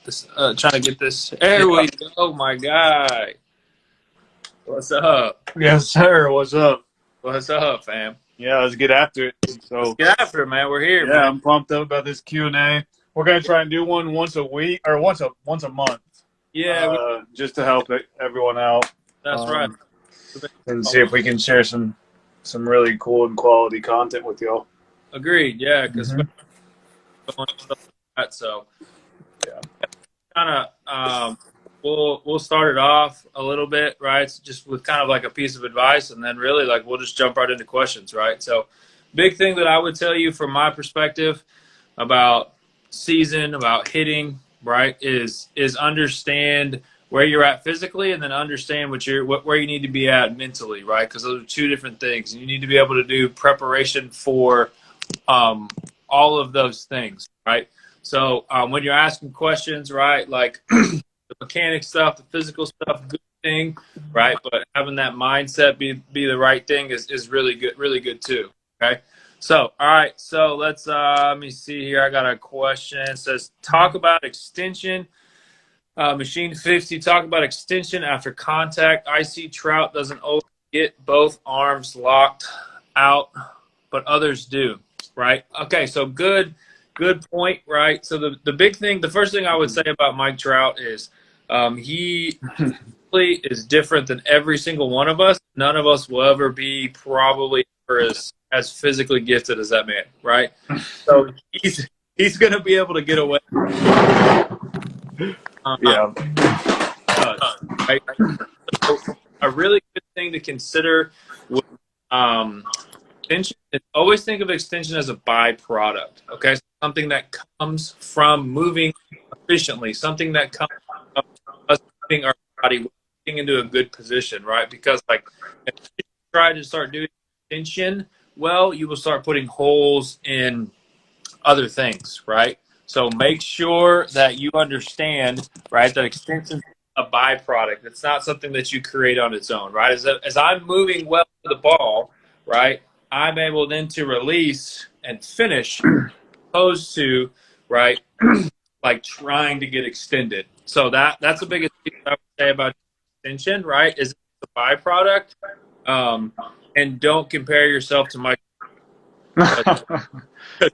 this. Trying to get this. There we go, my guy. What's up? Yes, sir. What's up? What's up, fam? Yeah, let's get after it. So, Let's get after it, man. We're here, yeah, man. I'm pumped up about this Q&A. We're gonna try and do one once a week or once a month. Yeah, just to help everyone out. that's right. And see if we can share some really cool and quality content with y'all. Agreed. Yeah, because stuff like that. So, Yeah. kind of, we'll start it off a little bit, right? So just with kind of like a piece of advice, and then really like we'll just jump right into questions, right? So, big thing that I would tell you from my perspective about season, about hitting, right, is understand where you're at physically, and then understand where you need to be at mentally, right? Because those are two different things. You need to be able to do preparation for all of those things, right? So when you're asking questions, right, like the mechanic stuff, the physical stuff, good thing, right? But having that mindset be the right thing is really good too. Okay. So, all right. So let's let me see here. I got a question. It says, talk about extension. Machine 50, talk about extension after contact. I see trout doesn't always get both arms locked out, but others do, right? Okay, so good point, right? So the big thing, the first thing I would say about Mike Trout is he is different than every single one of us. None of us will ever be probably as physically gifted as that man, right? So he's going to be able to get away. Yeah. Right? So a really good thing to consider with extension is always think of extension as a byproduct. Okay, so something that comes from moving efficiently, something that comes from us moving our body into a good position, right? Because like if you try to start doing extension, well, you will start putting holes in other things, right? So make sure that you understand, right, that extension is a byproduct. It's not something that you create on its own, right? As I'm moving well to the ball, right, I'm able then to release and finish, opposed to, right, like trying to get extended. So that's the biggest thing I would say about extension, right, is it's a byproduct. And don't compare yourself to Mike.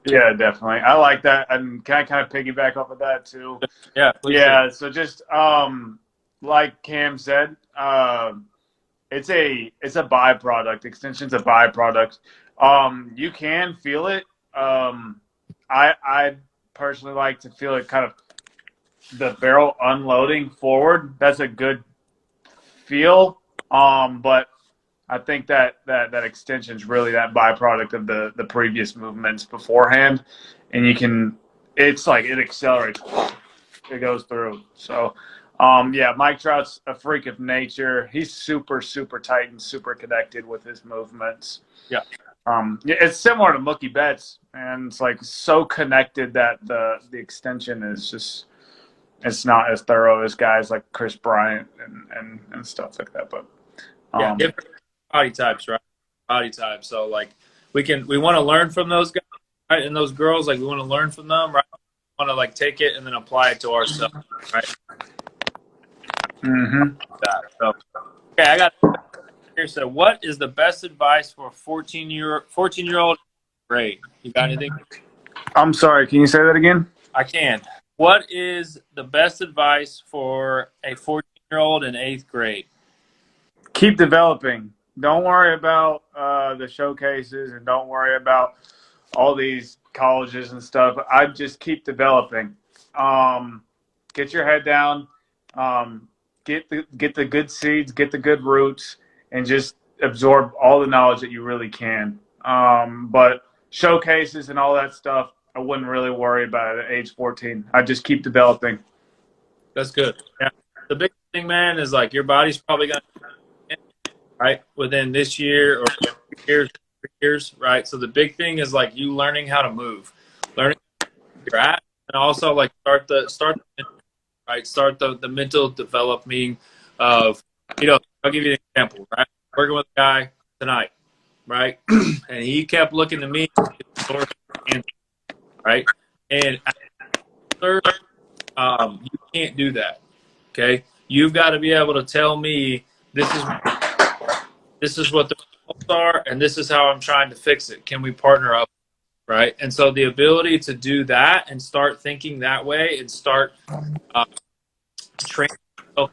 Yeah, definitely. I like that. And can I kind of piggyback off of that too? Yeah, please Yeah. do. So just like Cam said, it's a byproduct. Extension's a byproduct. You can feel it. I personally like to feel it kind of the barrel unloading forward. That's a good feel. But I think that extension is really that byproduct of the previous movements beforehand, and it's like it accelerates, it goes through. So, yeah, Mike Trout's a freak of nature. He's super tight and super connected with his movements. Yeah. It's similar to Mookie Betts, and it's like so connected that the extension is just it's not as thorough as guys like Chris Bryant and stuff like that. But Yeah, different body types, right? Body types. So like we want to learn from those guys, right? And those girls, like we want to learn from them, right? We want to like take it and then apply it to ourselves, right? So, okay, I got here. So, what is the best advice for a 14-year-old grade? You got anything? I'm sorry, can you say that again? I can. What is the best advice for a 14-year-old in 8th grade? Keep developing. Don't worry about the showcases, and don't worry about all these colleges and stuff. I just keep developing. Get your head down. Get the good seeds, get the good roots, and just absorb all the knowledge that you really can. But showcases and all that stuff, I wouldn't really worry about it at age 14. I just keep developing. That's good. Yeah. The big thing, man, is like your body's probably going to, right, within this year or 3 years, right? So the big thing is like you learning how to move, learning where you're at, and also like start the mental developing of, I'll give you an example, right? Working with a guy tonight, right? And he kept looking to me, right? And after, you can't do that. Okay. You've got to be able to tell me this is what the results are, and this is how I'm trying to fix it. Can we partner up? Right. And so the ability to do that and start thinking that way and start uh, training yourself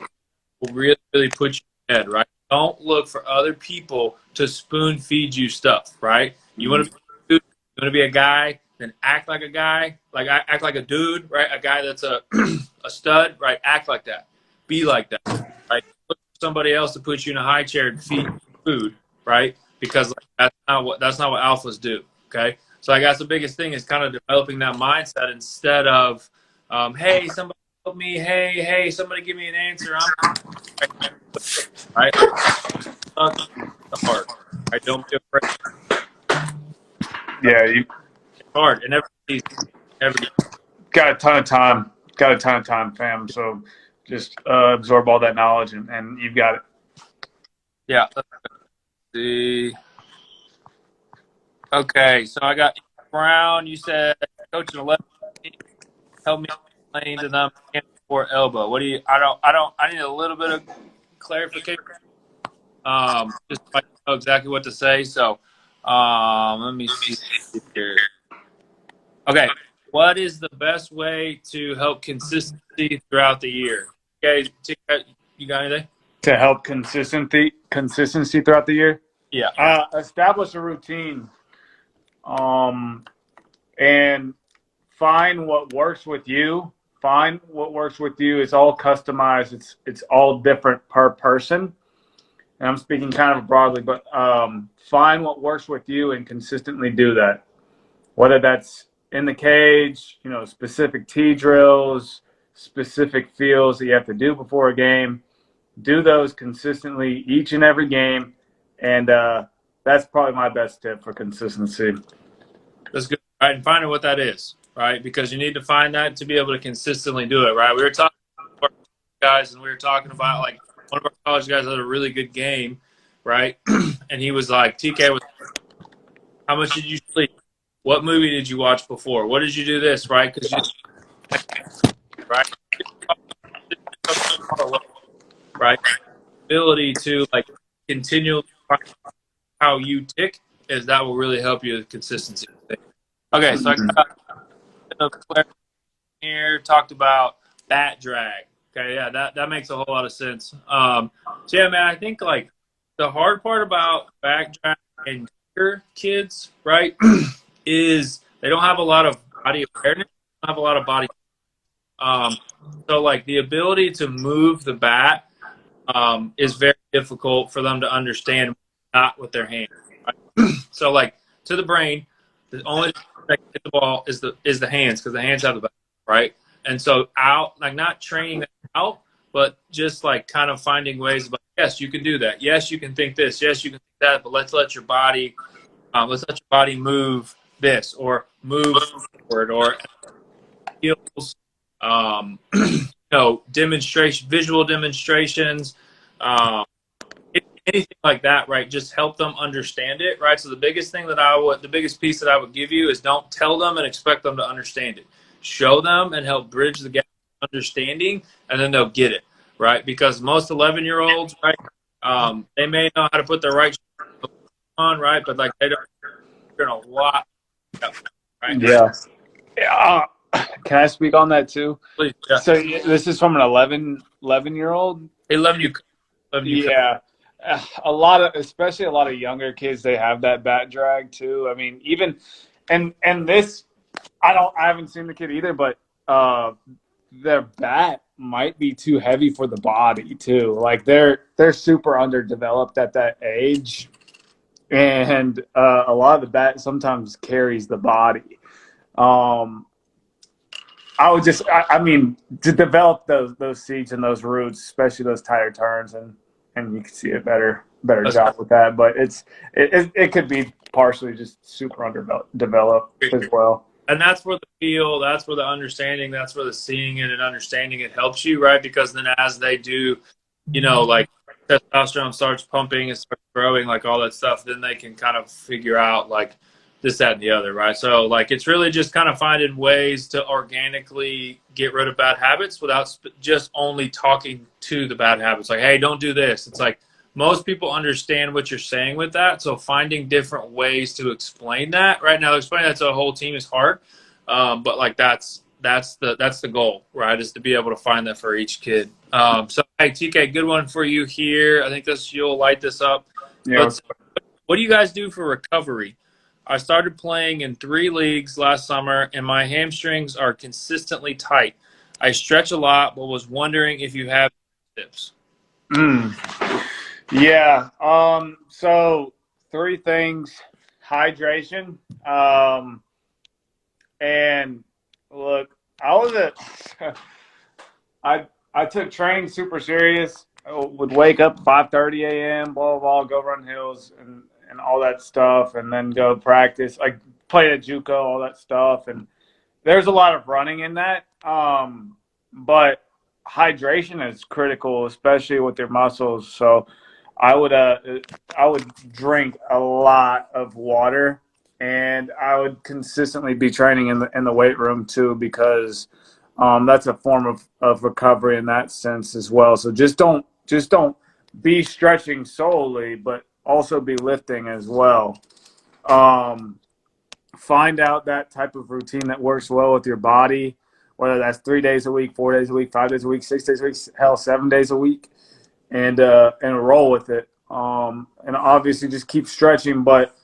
will really, really put you ahead, right? Don't look for other people to spoon feed you stuff, right? You want to be a dude, you want to be a guy, then act like a guy, like act like a dude, right? A guy that's a a stud, right? Act like that, be like that, right? Look for somebody else to put you in a high chair and feed you food, right? Because like, that's not what alphas do, okay? So I guess the biggest thing is kind of developing that mindset instead of, hey, somebody help me, hey, somebody give me an answer. I'm right. Hard. Right. Don't be afraid. Yeah, you It's hard, and every got a ton of time. Got a ton of time, fam. So just absorb all that knowledge, and you've got it. yeah. Let's see. Okay, so I got Brown. You said coaching 11. Help me explain to them for elbow. What do you? I need a little bit of clarification. Just so I know exactly what to say. So, let me see here. Okay, what is the best way to help consistency throughout the year? Okay, you got anything? To help consistency throughout the year. Yeah. Establish a routine, and find what works with you. Find what works with you. It's all customized. It's all different per person. And I'm speaking kind of broadly, but find what works with you and consistently do that. Whether that's in the cage, specific T drills, specific feels that you have to do before a game. Do those consistently each and every game, and that's probably my best tip for consistency. That's good. Right, and finding what that is, right? Because you need to find that to be able to consistently do it, right? We were talking to our guys, and we were talking about like one of our college guys had a really good game, right? And he was like, TK was, how much did you sleep? What movie did you watch before? What did you do this, right? Because you, right, right, ability to like continually find how you tick is that will really help you with consistency. Okay, so I got a player here talked about bat drag. Okay, yeah, that makes a whole lot of sense. So yeah, man, I think like the hard part about back drag and younger kids, right, is they don't have a lot of body awareness, they don't have a lot of body. Um, so like the ability to move the bat is very difficult for them to understand, not with their hands. Right? So like to the brain, the only thing that can hit the ball is the hands because the hands have the bat, right? And so out like not training that out, but just like kind of finding ways of like, yes, you can do that. Yes, you can think this. Yes, you can think that. But let's let your body move this or move forward or skills, visual demonstrations, um, anything like that, right? Just help them understand it, right? So the biggest piece that I would give you is don't tell them and expect them to understand it. Show them and help bridge the gap of understanding, and then they'll get it, right? Because most 11-year-olds, right, they may know how to put their right on, right, but like they don't learn a lot, right? Yeah. Can I speak on that too? Please, yeah. So this is from an 11-year-old? They love you. Yeah. A lot of, especially a lot of younger kids, they have that bat drag too. I mean, even, and this, I haven't seen the kid either, but their bat might be too heavy for the body too. Like they're super underdeveloped at that age, and a lot of the bat sometimes carries the body. I would just, I mean, to develop those seeds and those roots, especially those tighter turns, and you can see a better job with that. But it could be partially just super underdeveloped as well. And that's where the feel, that's where the understanding, that's where the seeing it and understanding it helps you, right? Because then as they do, like testosterone starts pumping and starts growing, like all that stuff, then they can kind of figure out like this, that, and the other, right? So like it's really just kind of finding ways to organically get rid of bad habits without just only talking to the bad habits. Like, hey, don't do this. It's like most people understand what you're saying with that. So finding different ways to explain that. Right now, explaining that to a whole team is hard, but like that's the goal, right? Is to be able to find that for each kid. So hey, TK, good one for you here. I think this you'll light this up. Yeah. Let's. What do you guys do for recovery? I started playing in 3 leagues last summer, and my hamstrings are consistently tight. I stretch a lot, but was wondering if you have tips. Yeah. So 3 things: hydration. And look, I was a I took training super serious. I would wake up 5:30 a.m. blah blah blah, go run hills and all that stuff, and then go practice. I play at JUCO, all that stuff, and there's a lot of running in that. But hydration is critical, especially with your muscles. So I would drink a lot of water, and I would consistently be training in the weight room too, because that's a form of recovery in that sense as well. So just don't be stretching solely, but also be lifting as well. Find out that type of routine that works well with your body, whether that's 3 days a week, 4 days a week, 5 days a week, 6 days a week, hell, 7 days a week, and roll with it. And obviously just keep stretching, but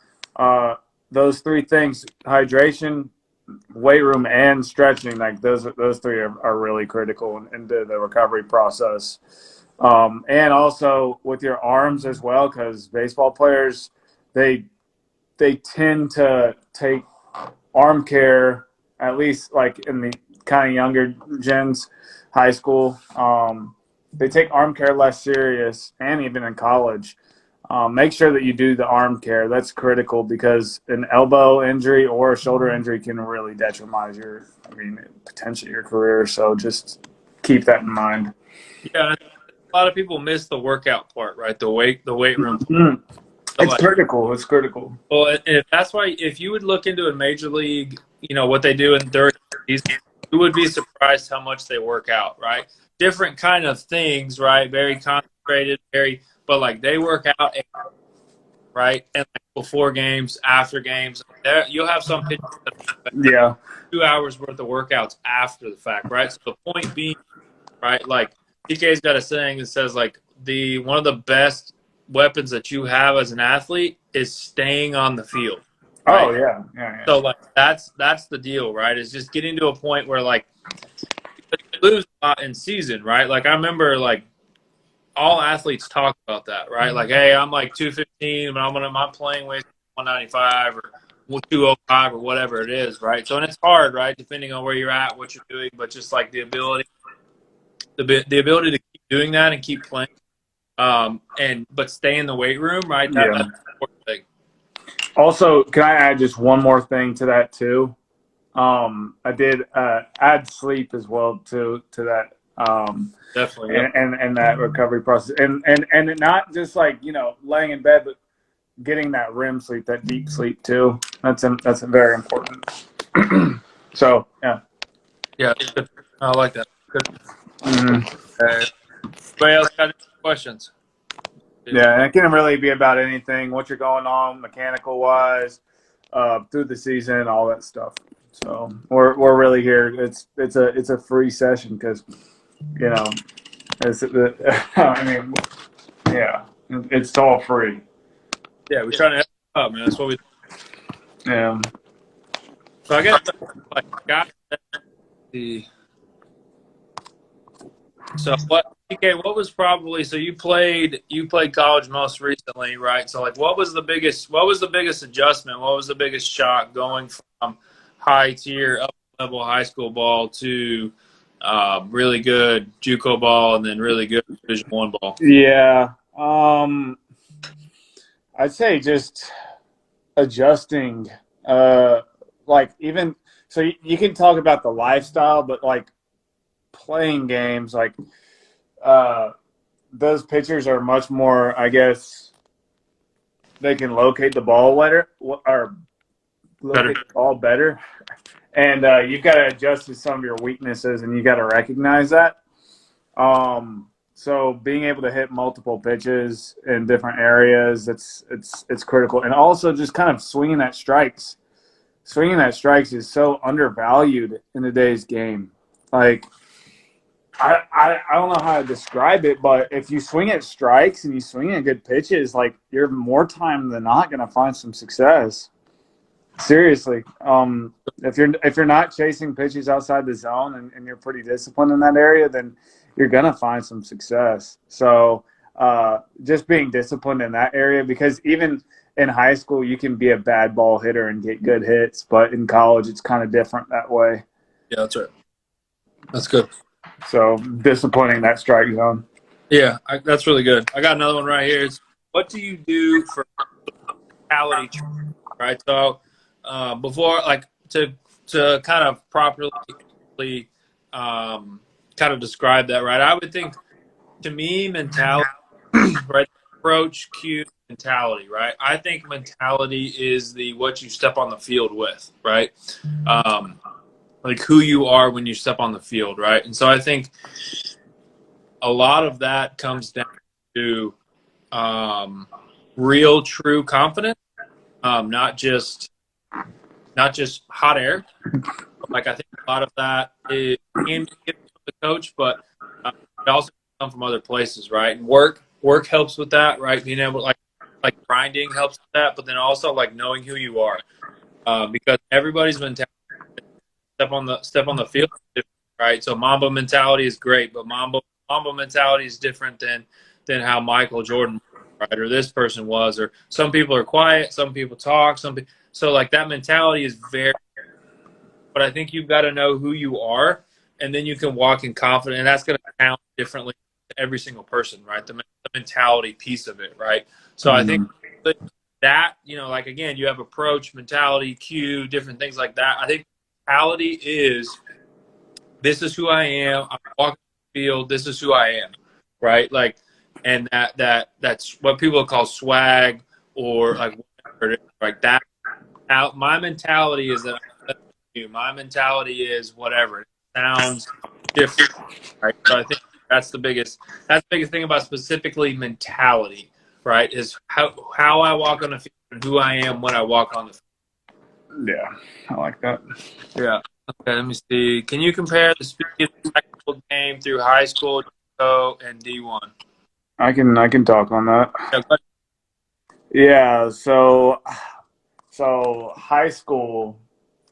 those 3 things: hydration, weight room, and stretching, like those 3 are really critical into the recovery process. And also with your arms as well, because baseball players, they tend to take arm care, at least like in the kind of younger gens, high school. They take arm care less serious, and even in college. Make sure that you do the arm care. That's critical, because an elbow injury or a shoulder injury can really detriment potentially your career. So just keep that in mind. Yeah, a lot of people miss the workout part, right? The weight room. Mm-hmm. So It's like, critical. It's critical. well, if that's why, if you would look into a major league, what they do in during the season, you would be surprised how much they work out, right? Different kind of things, right? Very concentrated, but like they work out, right? And like before games, after games, you'll have some pitchers that have Yeah. 2 hours worth of workouts after the fact, right? So the point being, right, like TK's got a saying that says like the one of the best weapons that you have as an athlete is staying on the field, Oh right? yeah. Yeah. So like that's the deal, right? Is just getting to a point where like you lose a lot in season, right? Like I remember like all athletes talk about that, right? Like, hey, I'm like 215, but my playing weight 195 or 205 or whatever it is, right? So and it's hard, right? Depending on where you're at, what you're doing, but just like the ability to keep doing that and keep playing, but stay in the weight room, right? Yeah. That's the important thing. Also, can I add just one more thing to that too? I did add sleep as well to that. Definitely, yep. And that recovery process, and not just like laying in bed, but getting that REM sleep, that deep sleep too. That's very important. So yeah. Yeah, good. I like that. Good. Mm-hmm. Anybody else got any questions? Yeah, and it can really be about anything, what you're going on mechanical wise, through the season, all that stuff. So we're really here. It's a free session, because it's I mean, yeah, it's all free. Yeah, we're trying to help you out, man. That's what we. Yeah. So I guess like guys, the so what? Okay, what was probably so you played college most recently, right? So like, what was the biggest adjustment? What was the biggest shock going from high tier up level high school ball to really good JUCO ball and then really good Division I ball? Yeah. I'd say just adjusting. Like, even so, you can talk about the lifestyle, but like playing games, like uh, those pitchers are much more, I guess, they can locate the ball better, or look Better. at the ball better, and you've got to adjust to some of your weaknesses, and you got to recognize that. So being able to hit multiple pitches in different areas, it's critical, and also just kind of swinging that strikes. Swinging that strikes is so undervalued in today's game. Like I don't know how to describe it, but if you swing at strikes and you swing at good pitches, like you're more time than not going to find some success. Seriously, if you're not chasing pitches outside the zone and you're pretty disciplined in that area, then you're gonna find some success. So just being disciplined in that area, because even in high school you can be a bad ball hitter and get good hits, but in college it's kind of different that way. Yeah, that's right. That's good. So disciplining that strike zone. Yeah, that's really good. I got another one right here. It's, what do you do for mentality? Right. So before, like to kind of properly kind of describe that, right? I would think, to me, mentality, right? Approach, cue, mentality, right? I think mentality is the what you step on the field with, right? Like who you are when you step on the field, right? And so I think a lot of that comes down to real, true confidence, not just hot air. Like I think a lot of that is can be given from the coach, but it also come from other places, right? And work helps with that, right? Being able to, like grinding helps with that, but then also like knowing who you are, because everybody's mentality step on the field, right? So Mamba mentality is great, but Mamba mentality is different than how Michael Jordan, right, or this person was, or some people are quiet, some people talk, so like that mentality is very. But I think you've got to know who you are, and then you can walk in confidence, and that's going to count differently to every single person, right? The mentality piece of it, right? So I think that, like again, you have approach, mentality, cue, different things like that. I think mentality is, this is who I am. I'm walking the field. This is who I am, right? Like, and that's what people call swag, or like whatever it is, like that. Now, my mentality is that my mentality is whatever. It sounds different, right? So I think that's the biggest thing about specifically mentality, right? Is how I walk on the field and who I am when I walk on the field. Yeah, I like that. Yeah. Okay, let me see. Can you compare the speed of the technical game through high school, and D1? I can talk on that. Yeah, Yeah, so high school,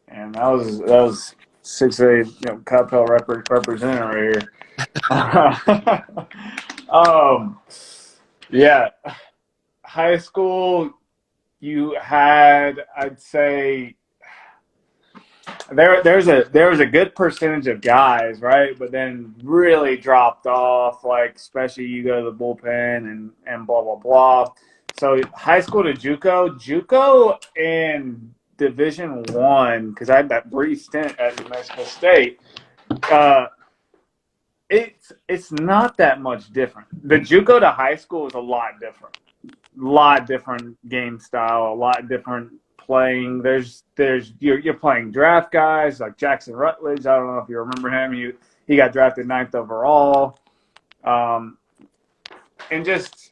and that was 6'8", Propel representative right here. Yeah, high school, you had, I'd say, there was a good percentage of guys, right? But then really dropped off, like especially you go to the bullpen and blah blah blah. So high school to JUCO in Division I, because I had that brief stint at New Mexico State. It's not that much different. The JUCO to high school is a lot different. Lot different game style, a lot different playing. You're playing draft guys like Jackson Rutledge. I don't know if you remember him. He got drafted 9th overall, and just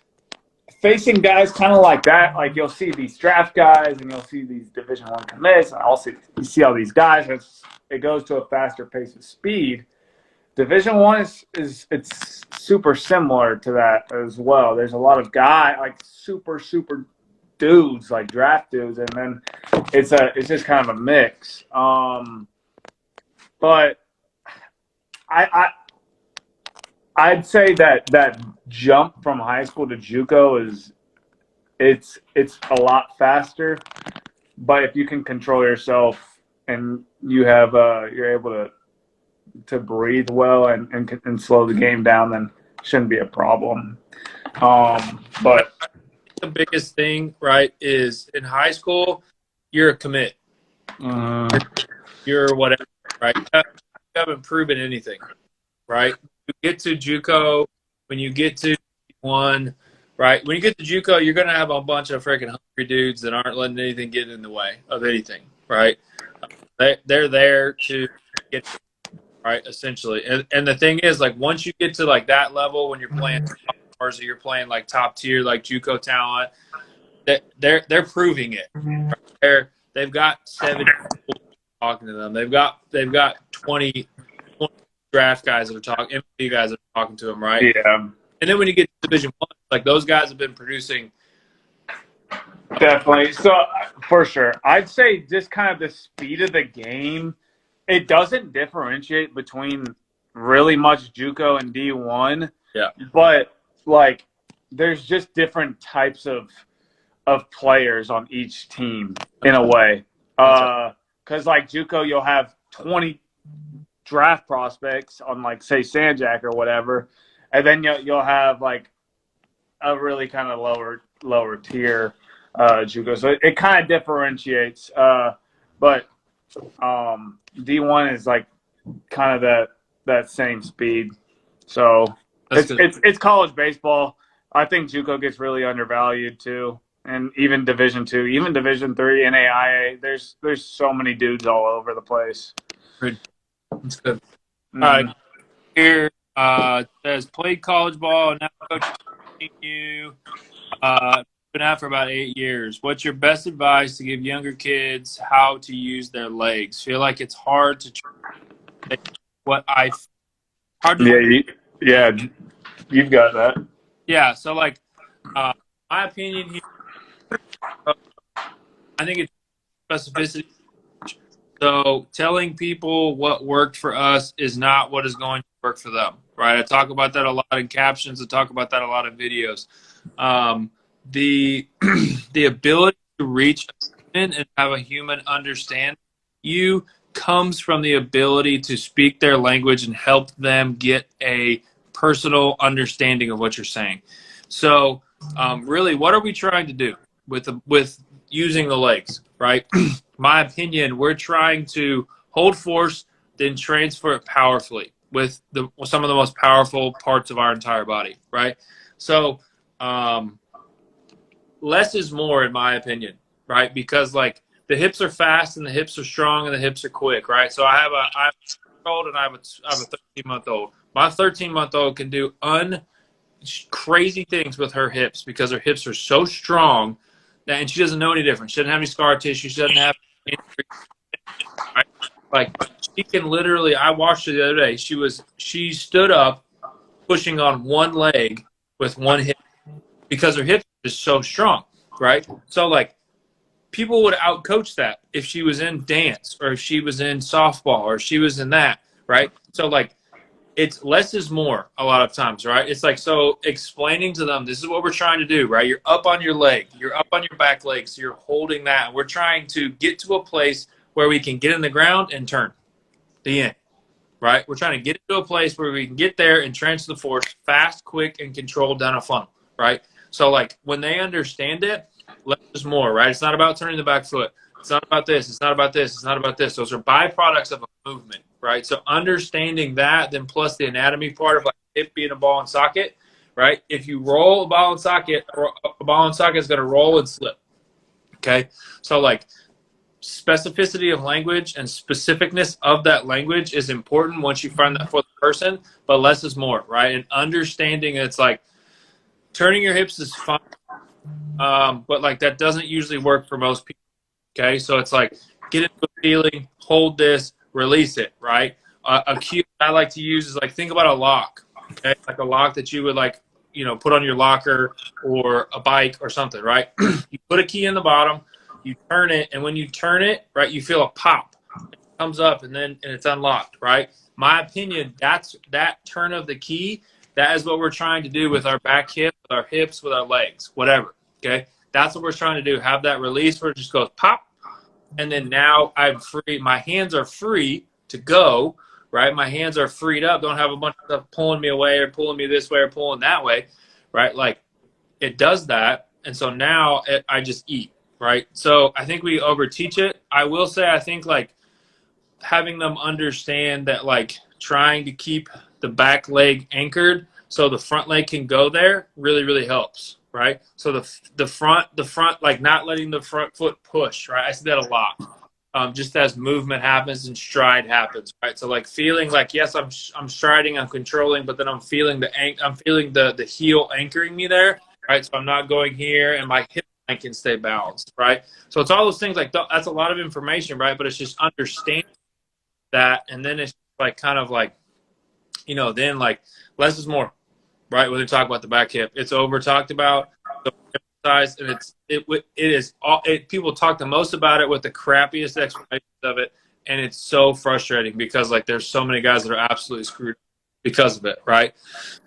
facing guys kind of like that. Like you'll see these draft guys, and you'll see these Division I commits, and you see all these guys. It goes to a faster pace of speed. Division I is it's super similar to that as well. There's a lot of guys like super dudes, like draft dudes, and then it's just kind of a mix. But I'd say that jump from high school to JUCO it's a lot faster. But if you can control yourself and you're able to breathe well and slow the game down, then shouldn't be a problem. But the biggest thing, right, is in high school, you're a commit. You're whatever, right? You haven't proven anything, right? You get to JUCO, when you get to one, right? When you get to JUCO, you're going to have a bunch of freaking hungry dudes that aren't letting anything get in the way of anything, right? They're there to get right, essentially. And the thing is, like, once you get to like that level, when you're playing stars or you're playing like top tier, like JUCO talent, they're proving it. They've got 7 talking to them. They've got 20 draft guys that are talking, MVP guys that are talking to them, right? Yeah, And then when you get to Division One, like those guys have been producing. definitely. So for sure, I'd say just kind of the speed of the game. It doesn't differentiate between really much JUCO and D1, Yeah, but like there's just different types of players on each team in a way. that's right. Because like JUCO, you'll have 20 draft prospects on like say Sanjak or whatever, and then you'll have like a really kind of lower tier JUCO. So it kind of differentiates. But D1 is like kind of that same speed. So That's good. it's college baseball. I think JUCO gets really undervalued too, and even Division two, even Division three, NAIA. There's so many dudes all over the place. That's good. All right, Mm. here it says played college ball and now coaching you. Been out for about 8 years. What's your best advice to give younger kids how to use their legs? Feel like it's hard to say what I hard to Yeah, you've got that. yeah. So like, uh, my opinion here, I think it's specificity. So telling people what worked for us is not what is going to work for them, right? I talk about that a lot in captions. I talk about that a lot in videos. The the ability to reach a human and have a human understand you comes from the ability to speak their language and help them get a personal understanding of what you're saying. So, really, what are we trying to do with using the legs, right? My opinion, we're trying to hold force, then transfer it powerfully with some of the most powerful parts of our entire body, right? So, less is more, in my opinion, right? Because like the hips are fast and the hips are strong and the hips are quick, right? So I have a old and I have a 13-month-old. My 13-month-old can do crazy things with her hips because her hips are so strong that, and she doesn't know any different. She doesn't have any scar tissue. She doesn't have any, right? Like she can literally. I watched her the other day. She stood up pushing on one leg with one hip because her hips are just so strong, right? So like people would outcoach that if she was in dance or if she was in softball or if she was in that, right? So like it's less is more a lot of times, right? It's like, so explaining to them, this is what we're trying to do, right? You're up on your leg, you're up on your back leg, so you're holding that. We're trying to get to a place where we can get in the ground and turn the end, right? We're trying to get into a place where we can get there and transfer the force fast, quick, and controlled down a funnel, right? So like when they understand it, less is more, right? It's not about turning the back foot. It's not about this. It's not about this. It's not about this. Those are byproducts of a movement, right? So understanding that, then plus the anatomy part of like it being a ball and socket, right? If you roll a ball and socket is going to roll and slip. Okay. So like specificity of language and specificness of that language is important once you find that for the person, but less is more, right? And understanding it's like turning your hips is fine, but like that doesn't usually work for most people. Okay, so it's like get into a feeling, hold this, release it, right? A cue I like to use is like think about a lock, okay, like a lock that you would like put on your locker or a bike or something, right? You put a key in the bottom, you turn it, and when you turn it, right, you feel a pop. It comes up and it's unlocked, right? My opinion, that's that turn of the key. That is what we're trying to do with our back hip, with our hips, with our legs, whatever. Okay, that's what we're trying to do. Have that release where it just goes pop, and then now I'm free. My hands are free to go, right? My hands are freed up. Don't have a bunch of stuff pulling me away or pulling me this way or pulling that way, right? Like it does that, and so now I just eat, right? So I think we overteach it. I will say I think like having them understand that like trying to keep the back leg anchored so the front leg can go there really really helps, right? So the front like not letting the front foot push, right? I see that a lot. just as movement happens and stride happens, right? So like feeling like, yes, I'm striding, I'm controlling, but then I'm feeling the heel anchoring me there, right? So I'm not going here, and my hip line can stay balanced, right? So it's all those things like that's a lot of information, right? But it's just understanding that, and then it's like kind of like, then like less is more, right? When they talk about the back hip, it's over talked about, so emphasized, and it is all people talk the most about it with the crappiest explanations of it, and it's so frustrating because like there's so many guys that are absolutely screwed because of it, right?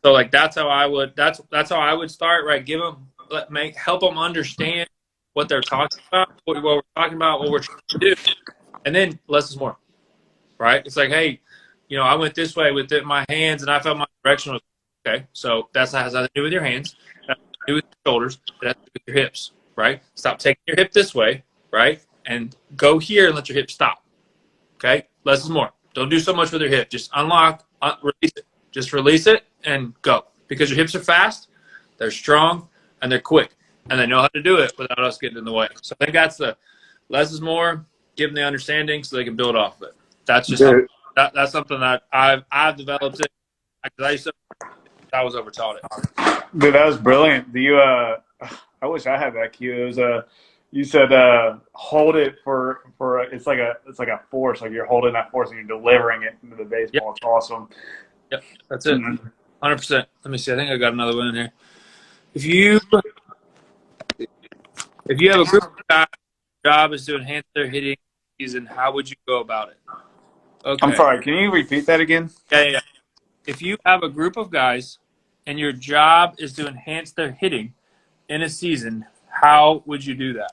So like that's how I would start, right? Help them understand what they're talking about, what we're talking about, what we're trying to do, and then less is more, right? It's like, hey, I went this way with my hands, and I felt my direction was okay. So that's not has nothing to do with your hands. That's to do with your shoulders. It has to do with your hips, right? Stop taking your hip this way, right? And go here and let your hip stop. Okay, less is more. Don't do so much with your hip. Just unlock, release it. Just release it and go, because your hips are fast, they're strong, and they're quick, and they know how to do it without us getting in the way. So I think that's the less is more. Give them the understanding so they can build off of it. That's just something that's something that I've developed it. I was overtaught it. Dude, that was brilliant. I wish I had that cue. It was you said hold it for it's like a force, like you're holding that force and you're delivering it into the baseball. Yep. It's awesome. Yep, that's it. 100%. Let me see. I think I got another one in here. If you have a group of guys, job is to enhance their hitting season, how would you go about it? Okay. I'm sorry. Can you repeat that again? Yeah. If you have a group of guys and your job is to enhance their hitting in a season, how would you do that?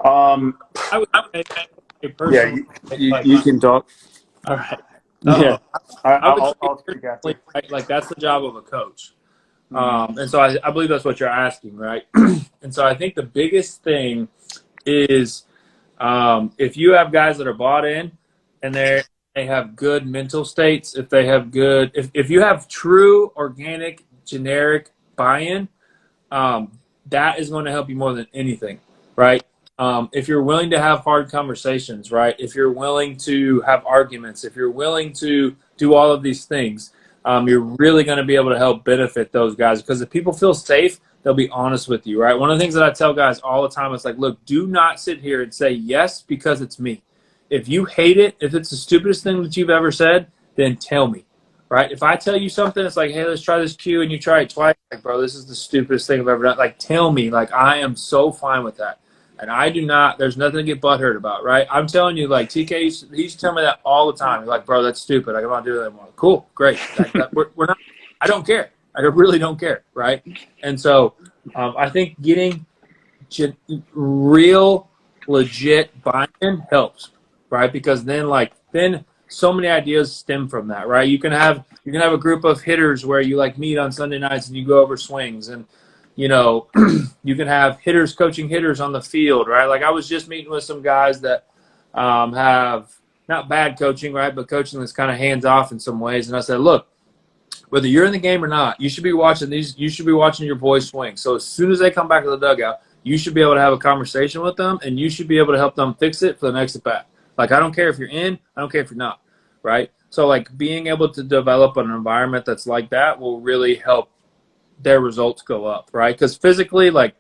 I would say a person. Yeah, you can talk. All right. Yeah, I would say I'll speak after. right, like that's the job of a coach. And so I believe that's what you're asking, right? And so I think the biggest thing is if you have guys that are bought in and they have good mental states, if you have true organic generic buy-in, that is going to help you more than anything, right? If you're willing to have hard conversations, right? If you're willing to have arguments, if you're willing to do all of these things, you're really going to be able to help benefit those guys, because if people feel safe, they'll be honest with you, right? One of the things that I tell guys all the time is like, look, do not sit here and say yes because it's me. If you hate it, if it's the stupidest thing that you've ever said, then tell me, right? If I tell you something, it's like, hey, let's try this cue, and you try it twice, like, bro, this is the stupidest thing I've ever done. Like, tell me. Like, I am so fine with that. And I do not, there's nothing to get butthurt about, right? I'm telling you, like, TK, he used to tell me that all the time. He's like, bro, that's stupid. Like, I'm not doing that anymore. Cool, great. We're not, I don't care. I really don't care, right? And so I think getting real, legit buy-in helps, right? Because then so many ideas stem from that, right? You can have a group of hitters where you like meet on Sunday nights and you go over swings, and you can have hitters coaching hitters on the field, right? Like I was just meeting with some guys that have not bad coaching, right, but coaching that's kind of hands off in some ways. And I said, look, whether you're in the game or not, you should be watching these. You should be watching your boys swing. So as soon as they come back to the dugout, you should be able to have a conversation with them, and you should be able to help them fix it for the next at bat. Like I don't care if you're in, I don't care if you're not, right? So like being able to develop an environment that's like that will really help their results go up, right? Because physically, like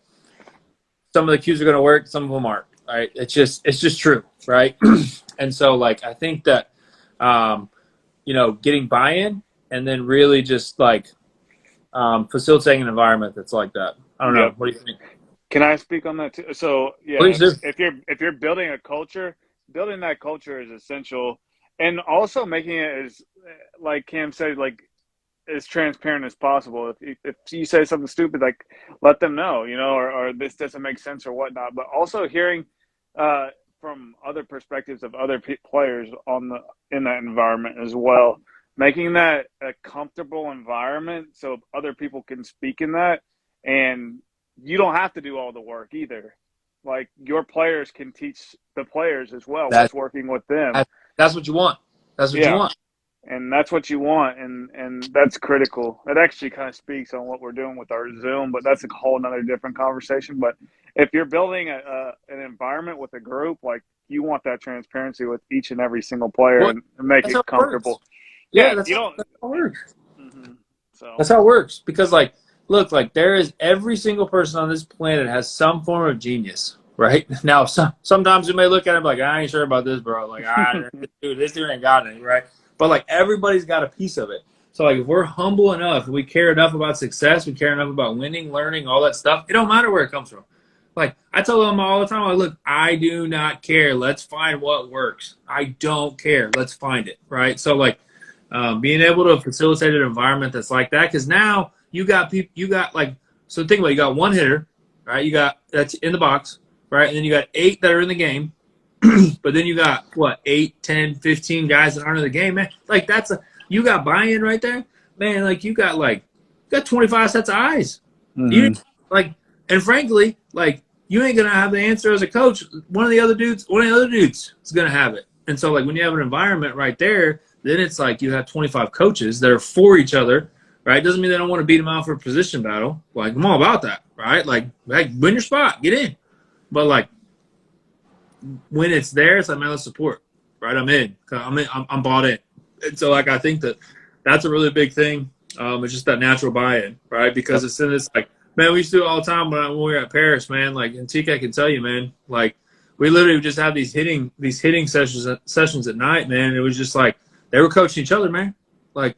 some of the cues are going to work, some of them aren't, right? It's just true, right? And so like I think that getting buy-in and then really just like facilitating an environment that's like that. I don't know. What do you think? Can I speak on that too? So yeah, Please do. if you're building a culture, building that culture is essential, and also making it as, like Cam said, like as transparent as possible. If you say something stupid, like let them know, or this doesn't make sense or whatnot. But also hearing from other perspectives of other players in that environment as well, making that a comfortable environment so other people can speak in that, and you don't have to do all the work either. Like your players can teach the players as well what's working with them. That's what you want. That's what you want. And that's what you want, and that's critical. It actually kind of speaks on what we're doing with our Zoom, but that's a whole nother different conversation. But if you're building an environment with a group, like you want that transparency with each and every single player Well, and make that's it how it works. comfortable. Yeah, Yeah, that's you don't. that's how it works. Mm-hmm. So That's how it works. Because like, look, like there is every single person on this planet has some form of genius, right? Now, sometimes you may look at it like, I ain't sure about this, bro. Like, dude, this dude ain't got it, right? But like, everybody's got a piece of it. So like, if we're humble enough, if we care enough about success, we care enough about winning, learning, all that stuff. It don't matter where it comes from. Like I tell them all the time, like, look, I do not care. Let's find what works. I don't care. Let's find it, right? So like, being able to facilitate an environment that's like that, because now you got people, you got like, so think about it, you got one hitter, right? You got that's in the box, right? And then you got 8 that are in the game, but then you got what 8, 10, 15 guys that aren't in the game, man. Like that's a you got buy-in right there, man. Like you got 25 sets of eyes. You mm-hmm. like, and frankly, like you ain't gonna have the answer as a coach. One of the other dudes is gonna have it. And so like when you have an environment right there, then it's like you have 25 coaches that are for each other, right? Doesn't mean they don't want to beat them out for a position battle. Like I'm all about that, right? Like, hey, win your spot, get in. But like when it's there, it's like, man, let's support, right? I'm in. I'm bought in. And so like I think that's a really big thing. It's just that natural buy-in, right? Because it's in this like, man, we used to do it all the time when we were at Paris, man. Like, and TK can tell you, man, like we literally just have these hitting sessions at night, man. It was just like they were coaching each other, man. Like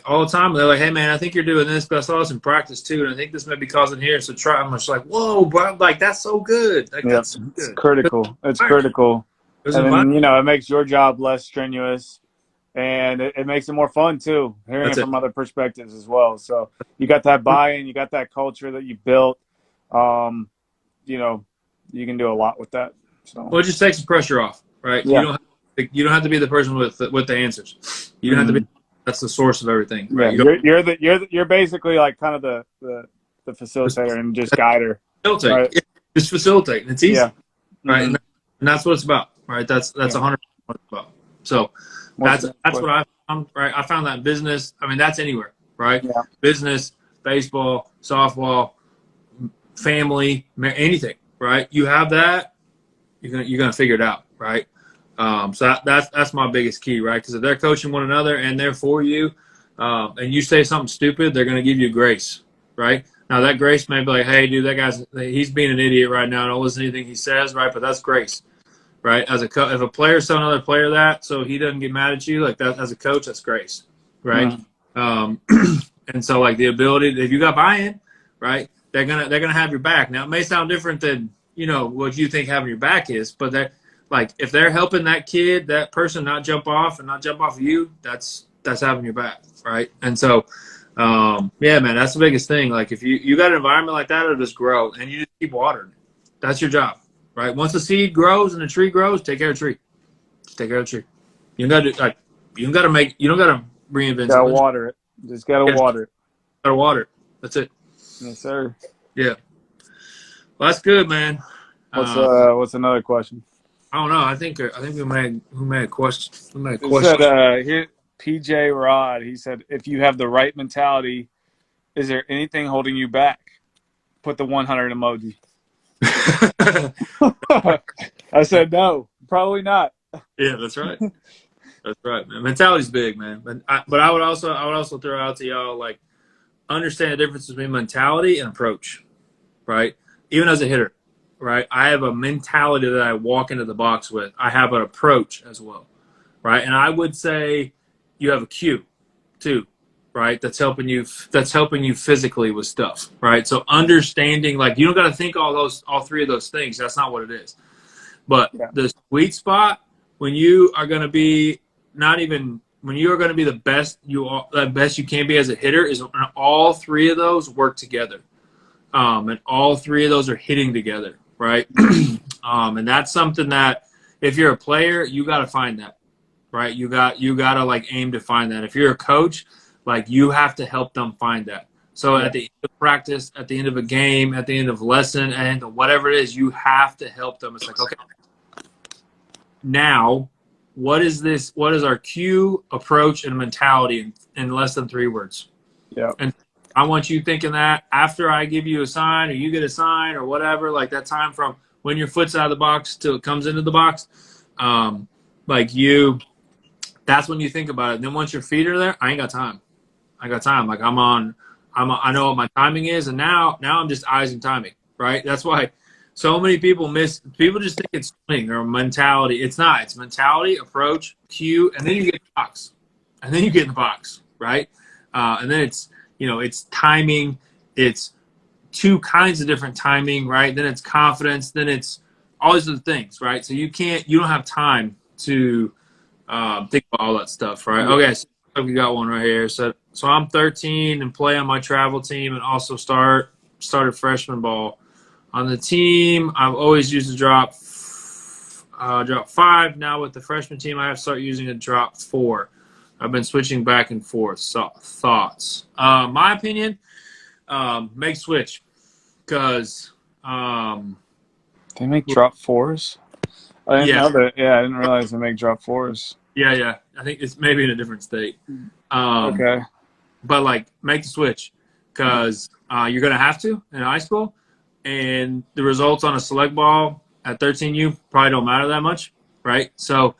all the time. They're like, hey, man, I think you're doing this, but I saw this in practice too, and I think this may be causing here. So try. I'm just like, whoa, bro, like that's so good. Like Yeah, that's so it's good. critical. It's critical, and Environment. then it makes your job less strenuous, and it makes it more fun too. Hearing That's it it. from other perspectives as well. So you got that buy-in, you got that culture that you built. Um, you know, you can do a lot with that. So Well, it just takes the pressure off, right? yeah, You don't have to be the person with the answers. You don't have to be. mm-hmm. That's the source of everything, right? Yeah. You don't You're basically like kind of the just facilitator and just guider, facilitate. right? Yeah, just facilitate, and it's easy, Yeah. right? Mm-hmm. And that's what it's about, right? That's Yeah. 100% what it's about. So What's the next that's what question? I found, right? I found that in business. I mean, that's anywhere, right? Yeah. Business, baseball, softball, family, anything, right? You have that, you're gonna figure it out, right? So that's my biggest key, right? Because if they're coaching one another and they're for you, and you say something stupid, they're gonna give you grace, right? Now that grace may be like, hey, dude, he's being an idiot right now. Don't listen to anything he says, right? But that's grace, right? If a player's telling another player that, so he doesn't get mad at you, like that as a coach, that's grace, right? Mm-hmm. Um, and so like the ability, if you got buy-in, right, they're gonna have your back. Now it may sound different than what you think having your back is, but they're like if they're helping that person not jump off of you, that's having your back, right? And so yeah, man, that's the biggest thing. Like if you got an environment like that, it'll just grow, and you just keep watering. That's your job, right? Once the seed grows and the tree grows, take care of the tree. Just take care of the tree. You don't got to you don't gotta reinvent Gotta something. water it. Just gotta Just water it. gotta water it. That's it. Yes, sir. Yeah. Well, that's good, man. What's another question? I don't know. I think we made a question. We made a It said question. here PJ Rod. He said, if you have the right mentality, is there anything holding you back? Put the 100 emoji. I said no, probably not. Yeah, that's right. That's right, man. Mentality's big, man. But I would also throw out to y'all like understand the difference between mentality and approach, right? Even as a hitter, right? I have a mentality that I walk into the box with. I have an approach as well, right? And I would say you have a cue too, right? That's helping you physically with stuff, right? So understanding like you don't got to think all 3 of those things. That's not what it is. But Yeah. the sweet spot when you are going to be when you are going to be the best you can be as a hitter is when all 3 of those work together, and all 3 of those are hitting together, right? And that's something that if you're a player, you got to find that, right? You got to like aim to find that. If you're a coach, like you have to help them find that. So at the end of practice, at the end of a game, at the end of lesson, and whatever it is, you have to help them. It's like, okay, now what is this? What is our cue, approach, and mentality in less than 3 words? Yeah. And I want you thinking that after I give you a sign or you get a sign or whatever, like that time from when your foot's out of the box till it comes into the box, um, like you, that's when you think about it. And then once your feet are there, I ain't got time. I got time. Like I know what my timing is, and now I'm just eyes and timing, right? That's why so many people miss. People just think it's swing or mentality. It's not. It's mentality, approach, cue, and then you get in the box, and then you get in the box, right? And then it's timing. It's two kinds of different timing, right? Then it's confidence. Then it's all these other things, right? So you don't have time to think about all that stuff, right? Yeah. Okay, so we got one right here. So I'm 13 and play on my travel team and also started freshman ball. On the team, I've always used a drop 5. Now with the freshman team, I have to start using a drop 4. I've been switching back and forth. So thoughts? My opinion, make switch because They make drop 4s. I didn't yeah, know that. Yeah, I didn't realize they make drop 4s. yeah. I think it's maybe in a different state. Um, Okay. but like make the switch because you're gonna have to in high school, and the results on a select ball at 13U probably don't matter that much, right? So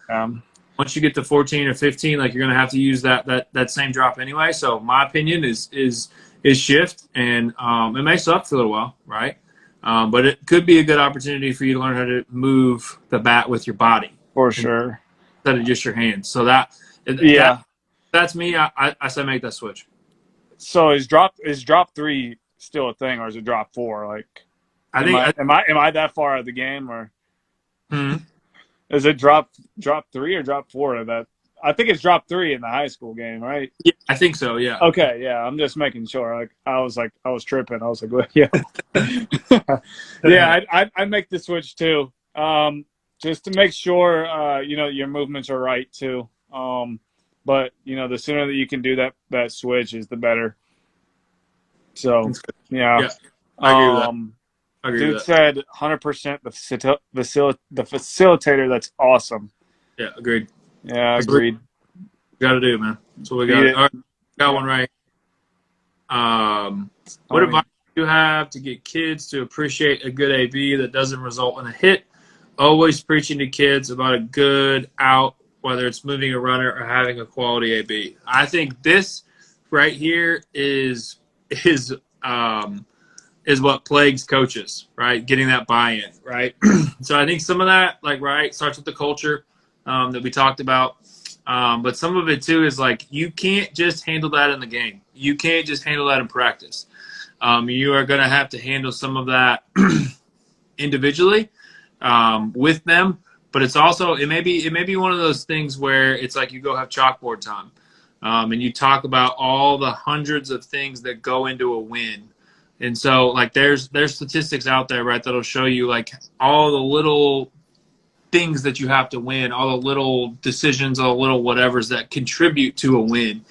once you get to 14 or 15, like you're gonna have to use that same drop anyway. So my opinion is shift, and it may suck for a little while, right? But it could be a good opportunity for you to learn how to move the bat with your body For sure. instead of just your hands. So Yeah. that's me. I say make that switch. So is drop 3 still a thing, or is it drop 4? Like, I am think. I that far out of the game, or is it drop 3 or drop 4? That I think it's drop 3 in the high school game, right? Yeah, I think so. Yeah. Okay, yeah. I'm just making sure. Like, I was tripping. I was like, well, yeah, yeah. I make the switch too, just to make sure your movements are right too. But the sooner that you can do that switch is the better. So yeah. Yeah, I agree with that. I agree with Dude that. said 100% the facilitator. That's awesome. Yeah, agreed. Yeah, That's what agreed. we got to do, man. That's what we Beat got. it. All right, got Yeah. one right. What advice do you have to get kids to appreciate a good AB that doesn't result in a hit? Always preaching to kids about a good out, whether it's moving a runner or having a quality AB. I think this right here is um, is what plagues coaches, right? Getting that buy-in, right? So I think some of that, like, right, starts with the culture that we talked about. But some of it too is like you can't just handle that in the game. You can't just handle that in practice. You are going to have to handle some of that individually with them. But it's also it may be one of those things where it's like you go have chalkboard time, and you talk about all the hundreds of things that go into a win. And so like there's statistics out there, right, that'll show you like all the little things that you have to win, all the little decisions, all the little whatevers that contribute to a win.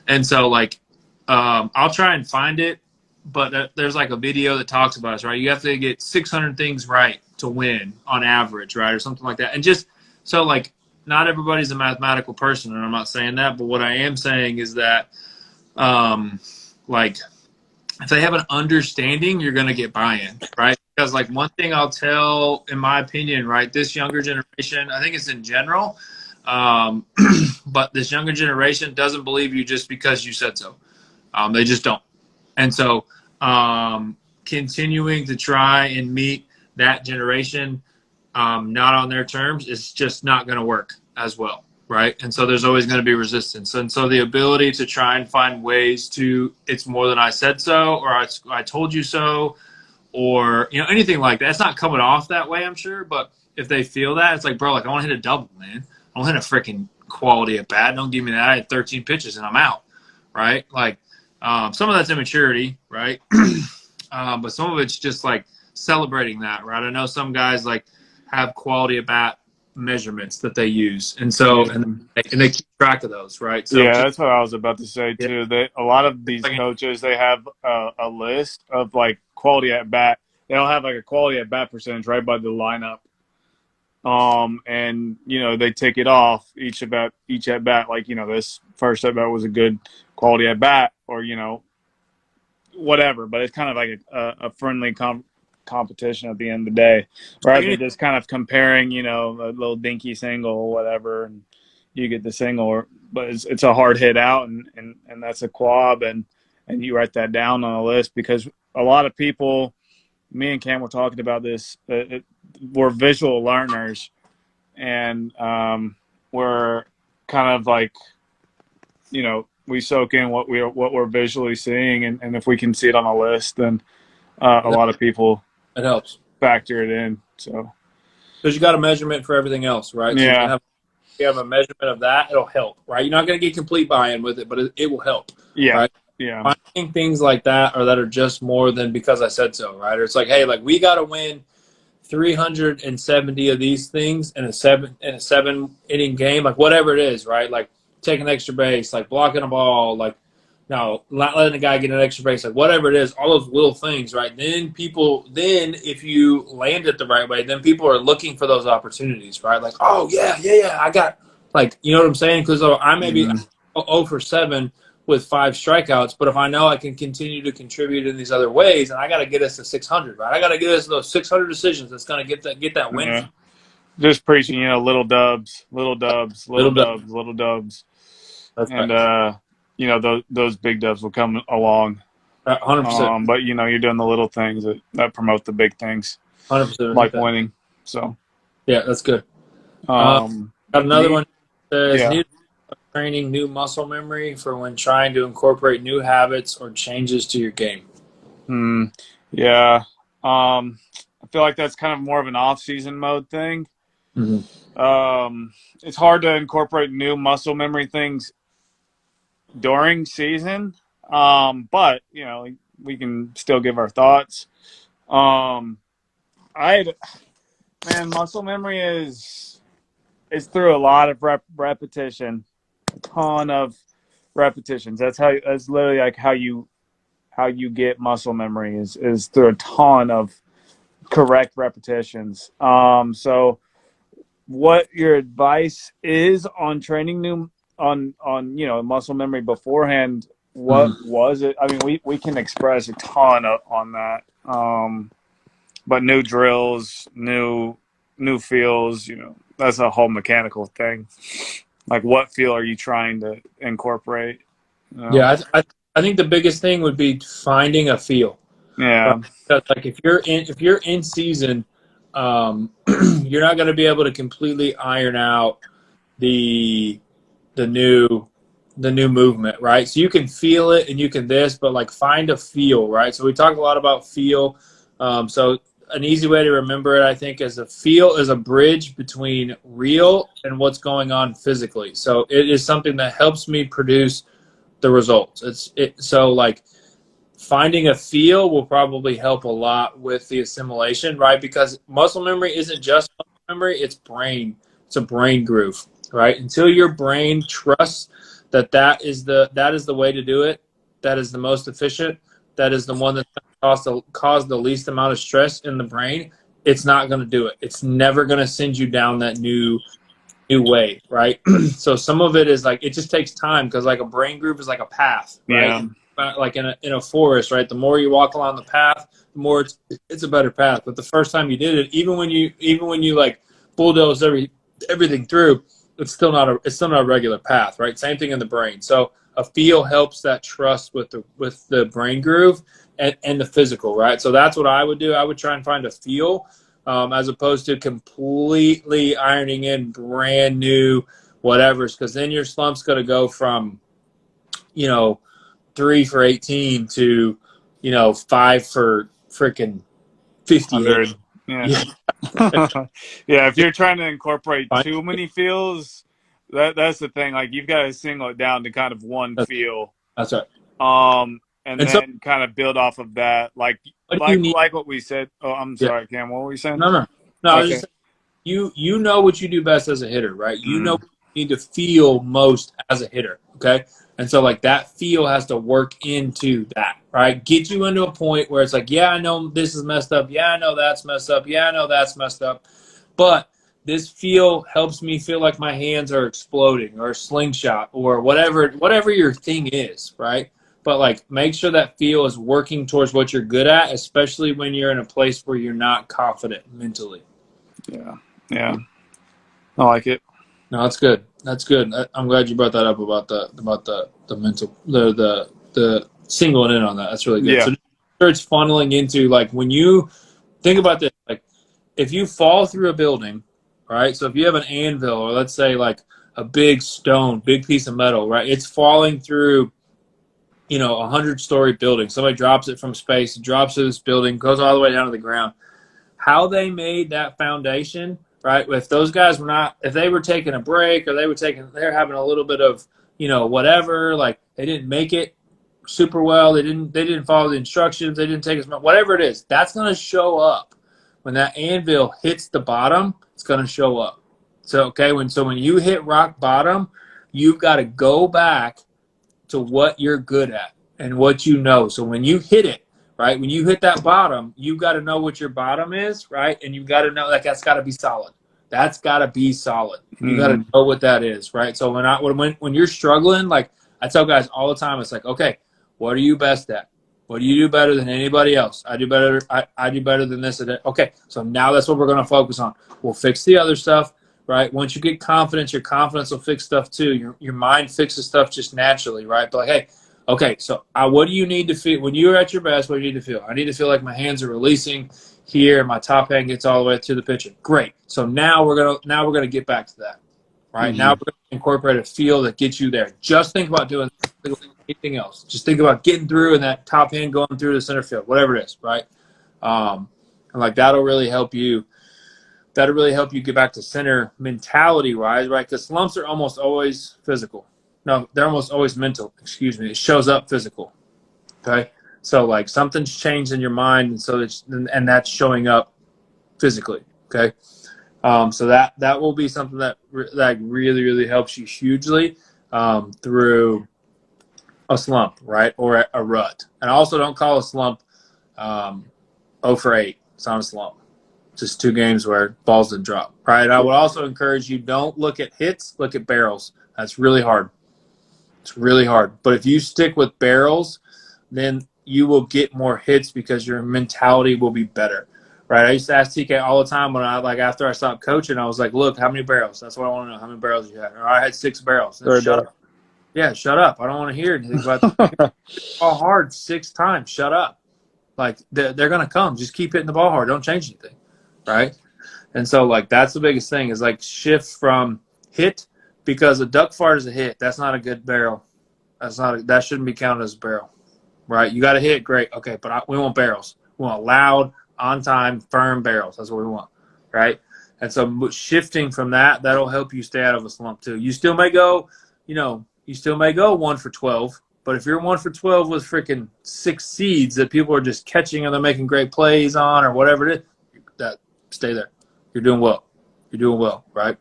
And so like I'll try and find it, but there's like a video that talks about this, right? You have to get 600 things right to win on average, right, or something like that. And just so like not everybody's a mathematical person, and I'm not saying that, but what I am saying is that like if they have an understanding, you're going to get buy-in, right? Because like one thing I'll tell, in my opinion, right, this younger generation, I think it's in general, but this younger generation doesn't believe you just because you said so. They just don't. And so continuing to try and meet that generation not on their terms is just not going to work as well, right? And so there's always going to be resistance. And so the ability to try and find ways to, it's more than I said so, or I told you so, or anything like that. It's not coming off that way, I'm sure, but if they feel that, it's like, bro, like I want to hit a double, man. I want to hit a freaking quality at bat. Don't give me that. I had 13 pitches and I'm out, right? Like some of that's immaturity, right? But some of it's just like celebrating that, right? I know some guys like have quality at bat measurements that they use, and so and they keep track of those, right? So Yeah, that's what I was about to say yeah, too. That a lot of these coaches, they have a list of like quality at bat. They don't have like a quality at bat percentage right by the lineup. And they take it off each at bat. Like this first at bat was a good quality at bat, or whatever, but it's kind of like a friendly competition at the end of the day, rather than just kind of comparing, a little dinky single or whatever, and you get the single, but it's a hard hit out, and that's a quab, and you write that down on a list, because a lot of people, me and Cam were talking about this, we're visual learners, and we're kind of like, we soak in what we're visually seeing, and if we can see it on a list, then a lot of people It helps factor it in. So because you got a measurement for everything else, right? So yeah, if you have a measurement of that, it'll help, right? You're not going to get complete buy-in with it, but it will help, yeah, right? yeah, Finding things like that, or that are just more than because I said so, right? Or it's like, hey, like we got to win 370 of these things in a seven inning game, like whatever it is, right? Like taking extra base, like blocking a ball, like no, not letting a guy get an extra base, like whatever it is, all those little things, right? Then if you land it the right way, then people are looking for those opportunities, right? Like, oh yeah, I got, like, you know what I'm saying? Because I may be 0 for 7 with 5 strikeouts, but if I know I can continue to contribute in these other ways, and I got to get us to 600, right? I got to get us those 600 decisions. That's going to get that win. yeah. Just preaching, little dubs, little dubs, little Little bit. dubs, little dubs, That's and right. those big dubs will come along. 100%. But you're doing the little things that promote the big things, 100% hit like that. winning. So Yeah, that's good. um, Got another neat. one that says, Yeah. need training new muscle memory for when trying to incorporate new habits or changes to your game. Yeah. I feel like that's kind of more of an off-season mode thing. Mm-hmm. It's hard to incorporate new muscle memory things during season. But we can still give our thoughts. Um, I man, muscle memory is through a lot of repetition, a ton of repetitions. That's literally like how you get muscle memory is through a ton of correct repetitions. So what your advice is on training new on muscle memory beforehand? What Mm-hmm. was it? I mean, we can express a ton on that. But new drills, new feels, that's a whole mechanical thing. Like, what feel are you trying to incorporate? You know? Yeah, I think the biggest thing would be finding a feel. Right. Yeah, Because, like if you're in season, you're not going to be able to completely iron out the the new the new movement, right? So you can feel it and you can but like find a feel, right? So we talk a lot about feel. So an easy way to remember it, I think, is a feel is a bridge between real and what's going on physically. So it is something that helps me produce the results. So like finding a feel will probably help a lot with the assimilation, right? Because muscle memory isn't just muscle memory, it's brain. It's a brain groove, right? Until your brain trusts that is the way to do it, that is the most efficient, that is the one that's going to cause the least amount of stress in the brain, it's not going to do it. It's never going to send you down that new way, right? So some of it is like it just takes time because like a brain groove is like a path, right? yeah, Like in a forest, right? The more you walk along the path, the more it's a better path. But the first time you did it, even when you like bulldoze everything through, it's still not a regular path, right? Same thing in the brain. So a feel helps that trust with the brain groove and the physical, right? So that's what I would do. I would try and find a feel as opposed to completely ironing in brand new whatever's, because then your slump's going to go from, 3 for 18 to, 5 for freaking 58. 100. Yeah. Yeah. Yeah, if you're trying to incorporate too many feels, that's the thing. Like, you've got to single it down to kind of one That's, feel, that's right. and And so then kind of build off of that. Like what do you like need? like what we said. Oh, I'm Yeah. sorry, Cam. What were we saying? No. I was Okay. just you know what you do best as a hitter, right? You know Mm, what you need to feel most as a hitter, okay? And so like that feel has to work into that, right? Get you into a point where it's like, yeah, I know this is messed up. Yeah, I know that's messed up. Yeah, I know that's messed up. But this feel helps me feel like my hands are exploding or a slingshot or whatever your thing is, right? but like make sure that feel is working towards what you're good at, especially when you're in a place where you're not confident mentally. Yeah. Yeah. I like it. No, that's good. That's good. I'm glad you brought that up about the mental the singling in on that. That's really good. Yeah. So it's funneling into like when you think about this, like if you fall through a building, right? So if you have an anvil or let's say like a big stone, big piece of metal, right? It's falling through, 100-story building. Somebody drops it from space, drops it to this building, goes all the way down to the ground. How they made that foundation, right? If those guys were not, if they were taking a break or they're having a little bit of, whatever, like they didn't make it super well, they didn't follow the instructions, they didn't take as much, whatever it is, that's going to show up when that anvil hits the bottom. It's going to show up. So okay, when you hit rock bottom, you've got to go back to what you're good at and what you know. So when you hit it, right, when you hit that bottom, you've got to know what your bottom is, right? And you've got to know like that's got to be solid. That's got to be solid. You got to Mm-hmm. know what that is, right? So when you're struggling, like I tell guys all the time, it's like, okay, what are you best at? What do you do better than anybody else? I do better. I do better than this. Okay, so now that's what we're going to focus on. We'll fix the other stuff, right? Once you get confidence, your confidence will fix stuff too. Your mind fixes stuff just naturally, right? But like, hey, okay, so what do you need to feel when you're at your best? What do you need to feel? I need to feel like my hands are releasing here. My top hand gets all the way to the pitcher. Great. So now we're gonna get back to that, right? Now Mm-hmm. we're gonna incorporate a feel that gets you there. Just think about doing anything else. Just think about getting through and that top hand going through the center field, whatever it is, right? And like that'll really help you get back to center mentality wise, right? Because slumps are almost always physical. No, they're almost always mental. Excuse me. It shows up physical. Okay. So like something's changed in your mind, and that's showing up physically. Okay. So that will be something that really really helps you hugely through a slump, right, or a rut. And also don't call a slump 0 for 8. It's not a slump. Just 2 games where balls didn't drop. Right. I would also encourage you don't look at hits, look at barrels. That's really hard. It's really hard. But if you stick with barrels, then you will get more hits because your mentality will be better. Right. I used to ask TK all the time when after I stopped coaching, I was like, look, how many barrels? That's what I want to know. How many barrels you had? Or I had 6 barrels. Then shut up. Yeah, shut up. I don't want to hear anything about that. Ball hard 6 times. Shut up. Like they're going to come. Just keep hitting the ball hard. Don't change anything. Right. And so, like, that's the biggest thing is, like, shift from hit because a duck fart is a hit. That's not a good barrel. That shouldn't be counted as a barrel, right? You got to hit, great. Okay, but we want barrels. We want loud, on-time, firm barrels. That's what we want, right? And so shifting from that'll help you stay out of a slump too. You still may go, 1 for 12, but if you're 1 for 12 with freaking 6 seeds that people are just catching and they're making great plays on or whatever it is, that stay there. You're doing well. You're doing well, right?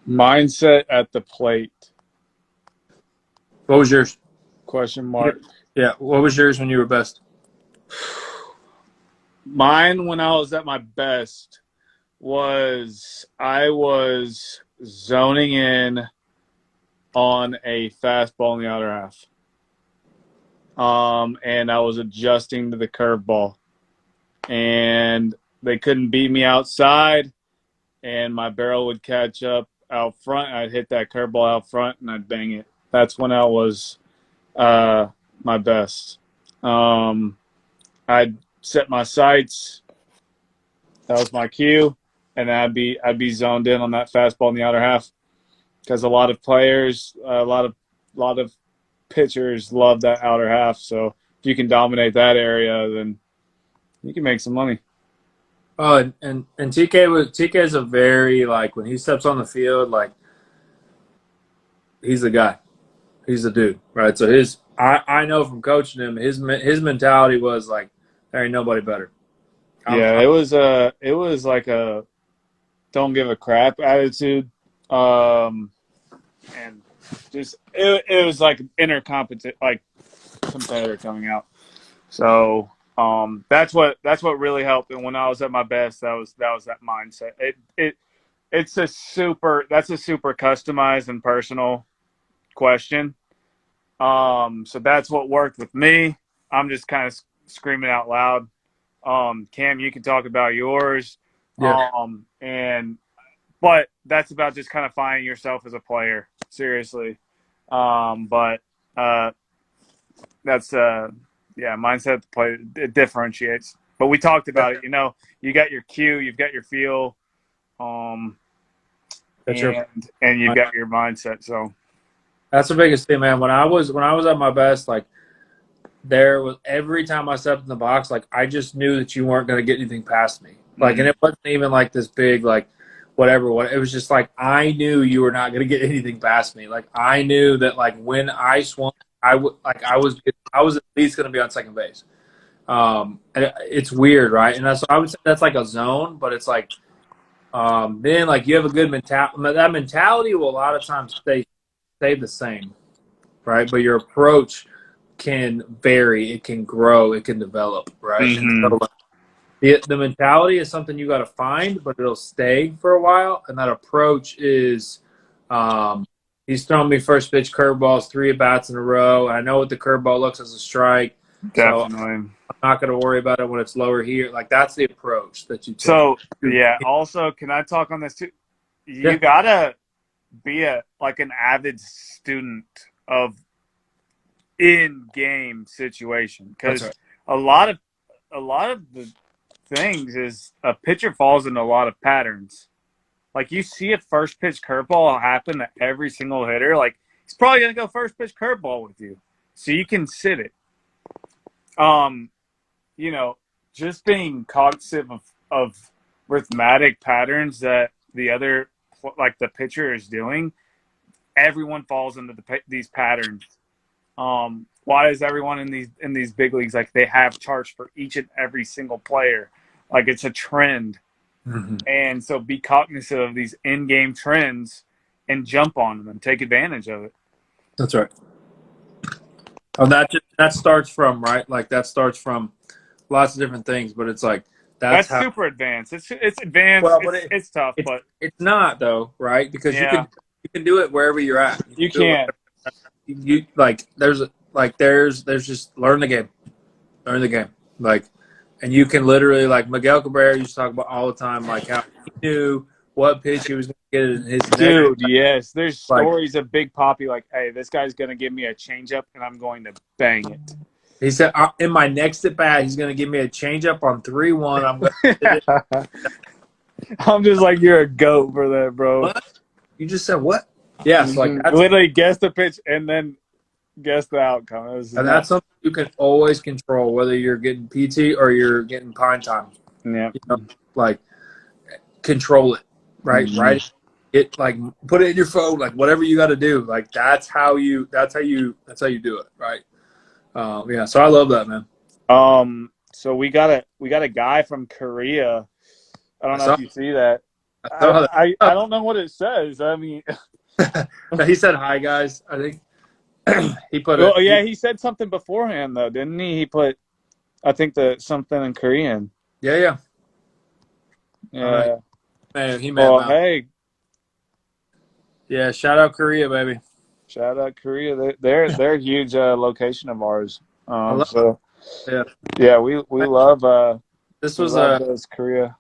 Mindset at the plate? What was yours? Question mark. Yeah. What was yours when you were best? Mine, when I was at my best, I was zoning in on a fastball in the outer half. And I was adjusting to the curveball. And they couldn't beat me outside, and my barrel would catch up out front. I'd hit that curveball out front, and I'd bang it. That's when I was my best. I'd set my sights. That was my cue, and I'd be zoned in on that fastball in the outer half because a lot of players, a lot of pitchers love that outer half. So if you can dominate that area, then you can make some money. Oh, and TK is a very like when he steps on the field, like he's the guy, he's the dude, right? So I know from coaching him, his mentality was like there ain't nobody better. Yeah, it was like a don't give a crap attitude, and just it was like inner competent like competitor coming out. So that's what really helped. And when I was at my best, that was that mindset. That's a super customized and personal question. So that's what worked with me. I'm just kind of screaming out loud. Cam, you can talk about yours. Yeah. But that's about just kind of finding yourself as a player, seriously. But that's mindset to play. It differentiates. But we talked about it. You got your cue, you've got your feel, That's your. and you've got your mindset. So That's the biggest thing, man. When I was at my best, like there was every time I stepped in the box, like I just knew that you weren't going to get anything past me. Like, and it wasn't even like this big, like whatever. What it was just like I knew you were not going to get anything past me. Like I knew that, like when I swung, I was at least going to be on second base. And it's weird, right? And so I would say that's like a zone, but it's like then like you have a good mentality. That mentality will a lot of times stay the same, right? But your approach can vary, it can grow, it can develop, right? And so like, the mentality is something you got to find, but it'll stay for a while. And that approach is, he's thrown me first pitch curveballs 3 at bats in a row. I know what the curveball looks as a strike, so definitely. I'm not going to worry about it when it's lower here. Like that's the approach that you take. So yeah. Also, can I talk on this too? You Yeah. gotta be an avid student of in-game situation, because That's right. a lot of the things is a pitcher falls into a lot of patterns. Like you see a first pitch curveball happen to every single hitter. Like he's probably gonna go first pitch curveball with you, so you can sit it. Um, just being cognizant of rhythmic patterns that the other, like the pitcher, is doing. Everyone falls into these patterns. Why is everyone in these big leagues, like they have charts for each and every single player? Like it's a trend. Mm-hmm. And so be cognizant of these in-game trends and jump on them and take advantage of it. That's right. Oh, that starts from right. Like that starts from lots of different things, but it's like that's That's how. super advanced. It's advanced. Well, but It's tough, but it's not though, right? Because yeah, you can do it wherever you're at. You you can do it can't. you like there's just learn the game, like, and you can literally, like Miguel Cabrera used to talk about all the time, like how he knew what pitch he was going to get in his next, Dude, yes. There's like stories of Big Poppy like, hey, this guy's going to give me a changeup and I'm going to bang he said in my next at bat he's going to give me a changeup on 3-1. I'm going to hit it. I'm just like, you're a goat for that, bro. what you just said. What? Yes, like that's literally guess the pitch and then guess the outcome. and that's something you can always control, whether you're getting PT or you're getting pine time. Yeah. Like control it, right? Mm-hmm. Right. It, like, put it in your phone, like whatever you got to do. Like that's how you do it, right? Yeah. So I love that, man. So we got a guy from Korea. I don't know if you see that. I don't know what it says. I mean, he said hi, guys. I think he put well, yeah, he said something beforehand though, didn't he? He put, I think, something in Korean. Yeah. Yeah. Man, he meant. Well, hey. Yeah, shout out Korea, baby. Shout out Korea. They're a huge location of ours. So yeah, we love this was Korea.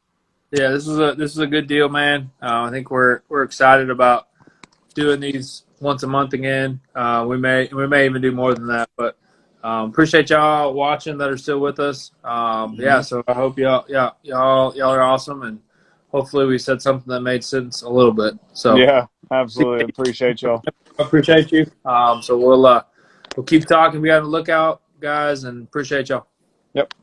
Yeah, this was a good deal, man. I think we're excited about doing these once a month again. We may even do more than that, but appreciate y'all watching that are still with us. Yeah, so I hope y'all are awesome, and hopefully we said something that made sense a little bit. So yeah, absolutely appreciate y'all. Appreciate you. So we'll keep talking. Be on the lookout, guys, and appreciate y'all. Yep.